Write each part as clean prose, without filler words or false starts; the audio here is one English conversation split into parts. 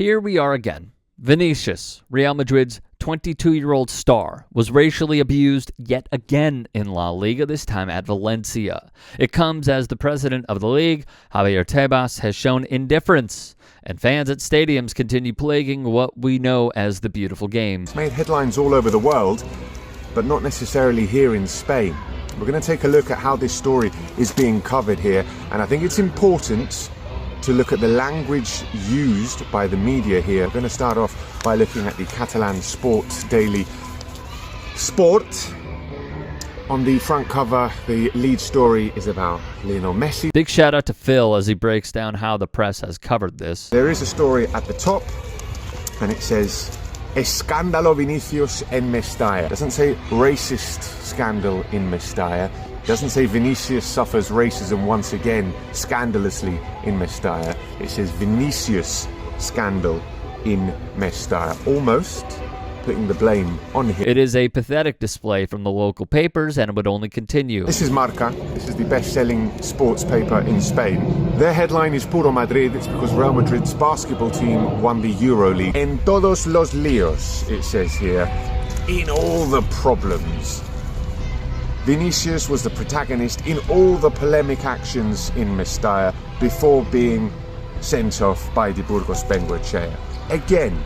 Here we are again. Vinicius, Real Madrid's 22-year-old star, was racially abused yet again in La Liga, this time at Valencia. It comes as the president of the league, Javier Tebas, has shown indifference, and fans at stadiums continue plaguing what we know as the beautiful game. It's made headlines all over the world, but not necessarily here in Spain. We're going to take a look at how this story is being covered here, and I think it's important to look at the language used by the media here. We're going to start off by looking at the Catalan Sports Daily Sport. On the front cover, the lead story is about Lionel Messi. Big shout out to Phil as he breaks down how the press has covered this. There is a story at the top, and it says, Escándalo Vinicius en Mestalla. It doesn't say racist scandal in Mestalla. Doesn't say Vinicius suffers racism once again scandalously in Mestalla. It says Vinicius scandal in Mestalla, almost putting the blame on him. It is a pathetic display from the local papers, and it would only continue. This is Marca. This is the best-selling sports paper in Spain. Their headline is Puro Madrid. It's because Real Madrid's basketball team won the EuroLeague. En todos los líos, it says here, in all the problems. Vinicius was the protagonist in all the polemic actions in Mestalla before being sent off by the Burgos Bengoechea. Again,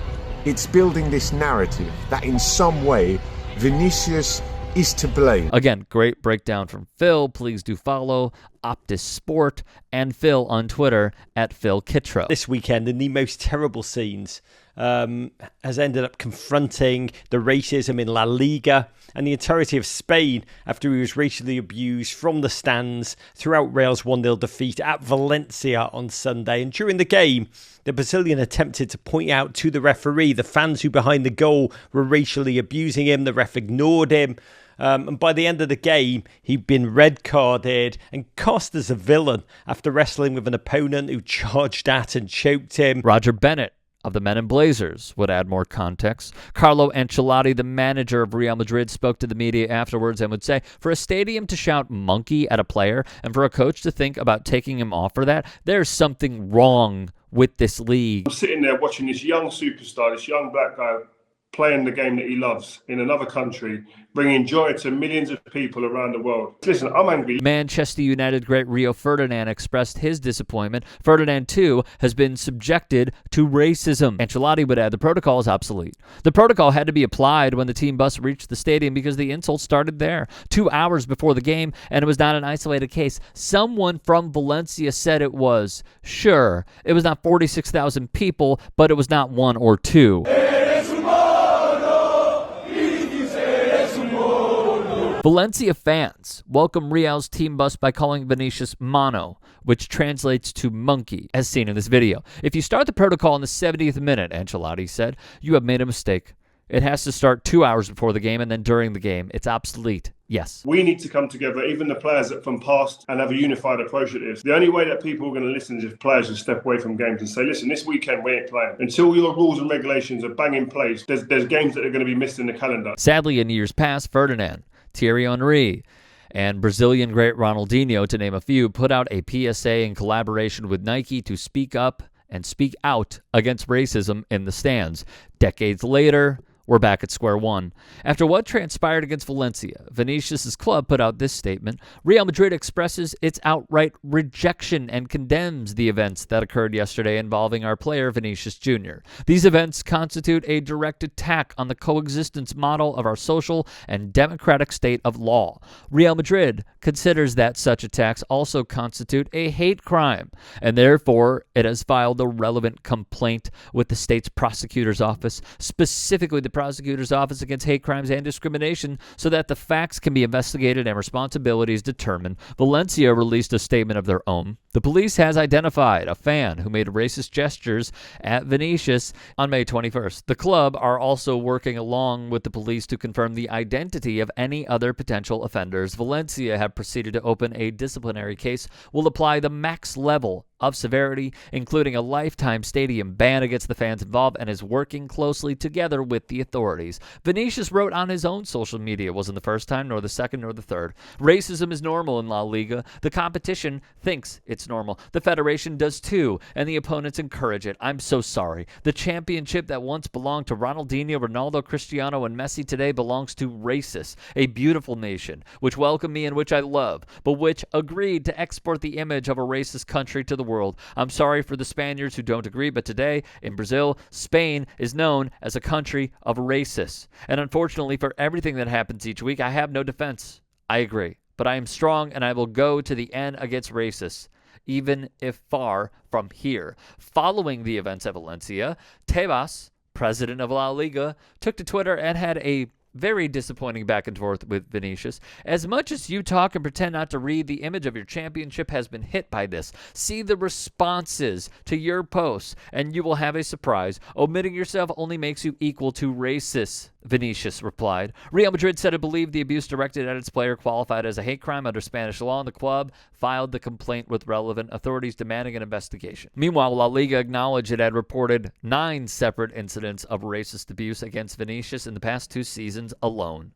it's building this narrative that in some way Vinicius is to blame. Again, great breakdown from Phil. Please do follow Optus Sport and Phil on Twitter at Phil Kittro. This weekend, in the most terrible scenes, has ended up confronting the racism in La Liga and the entirety of Spain after he was racially abused from the stands throughout Real's 1-0 defeat at Valencia on Sunday. And during the game, the Brazilian attempted to point out to the referee the fans who behind the goal were racially abusing him. The ref ignored him. And by the end of the game, he'd been red carded and cast as a villain after wrestling with an opponent who charged at and choked him. Roger Bennett of the Men in Blazers would add more context. Carlo Ancelotti, the manager of Real Madrid, spoke to the media afterwards and would say, for a stadium to shout monkey at a player and for a coach to think about taking him off for that, there's something wrong with this league. I'm sitting there watching this young superstar, this young black guy playing the game that he loves in another country, bringing joy to millions of people around the world. Listen, I'm angry. Manchester United great Rio Ferdinand expressed his disappointment. Ferdinand, too, has been subjected to racism. Ancelotti would add the protocol is obsolete. The protocol had to be applied when the team bus reached the stadium because the insult started there 2 hours before the game, and it was not an isolated case. Someone from Valencia said it was. Sure, it was not 46,000 people, but it was not one or two. Valencia fans welcome Real's team bus by calling Vinicius Mono, which translates to monkey, as seen in this video. If you start the protocol in the 70th minute, Ancelotti said, you have made a mistake. It has to start 2 hours before the game and then during the game. It's obsolete. Yes. We need to come together, even the players that from past, and have a unified approach at this. The only way that people are going to listen is if players just step away from games and say, listen, this weekend we ain't playing. Until your rules and regulations are bang in place, there's games that are going to be missed in the calendar. Sadly, in years past, Ferdinand, Thierry Henry, and Brazilian great Ronaldinho, to name a few, put out a PSA in collaboration with Nike to speak up and speak out against racism in the stands. Decades later, we're back at square one. After what transpired against Valencia, Vinicius' club put out this statement. Real Madrid expresses its outright rejection and condemns the events that occurred yesterday involving our player Vinicius Jr. These events constitute a direct attack on the coexistence model of our social and democratic state of law. Real Madrid considers that such attacks also constitute a hate crime, and therefore it has filed a relevant complaint with the state's prosecutor's office, specifically the prosecutor's office against hate crimes and discrimination, so that the facts can be investigated and responsibilities determined. Valencia released a statement of their own. The police has identified a fan who made racist gestures at Vinicius on May 21st. The club are also working along with the police to confirm the identity of any other potential offenders. Valencia have proceeded to open a disciplinary case, will apply the max level of severity, including a lifetime stadium ban against the fans involved, and is working closely together with the authorities. Vinicius wrote on his own social media, it wasn't the first time, nor the second, nor the third. Racism is normal in La Liga. The competition thinks it's it's normal. The Federation does too, and the opponents encourage it. I'm so sorry. The championship that once belonged to Ronaldinho, Ronaldo, Cristiano, and Messi today belongs to racists, a beautiful nation, which welcomed me and which I love, but which agreed to export the image of a racist country to the world. I'm sorry for the Spaniards who don't agree, but today, in Brazil, Spain is known as a country of racists. And unfortunately, for everything that happens each week, I have no defense. I agree. But I am strong, and I will go to the end against racists, even if far from here. Following the events at Valencia, Tebas, president of La Liga, took to Twitter and had a very disappointing back and forth with Vinicius. As much as you talk and pretend not to read, the image of your championship has been hit by this. See the responses to your posts, and you will have a surprise. Omitting yourself only makes you equal to racists, Vinicius replied. Real Madrid said it believed the abuse directed at its player qualified as a hate crime under Spanish law, and the club filed the complaint with relevant authorities demanding an investigation. Meanwhile, La Liga acknowledged it had reported 9 separate incidents of racist abuse against Vinicius in the past 2 seasons alone.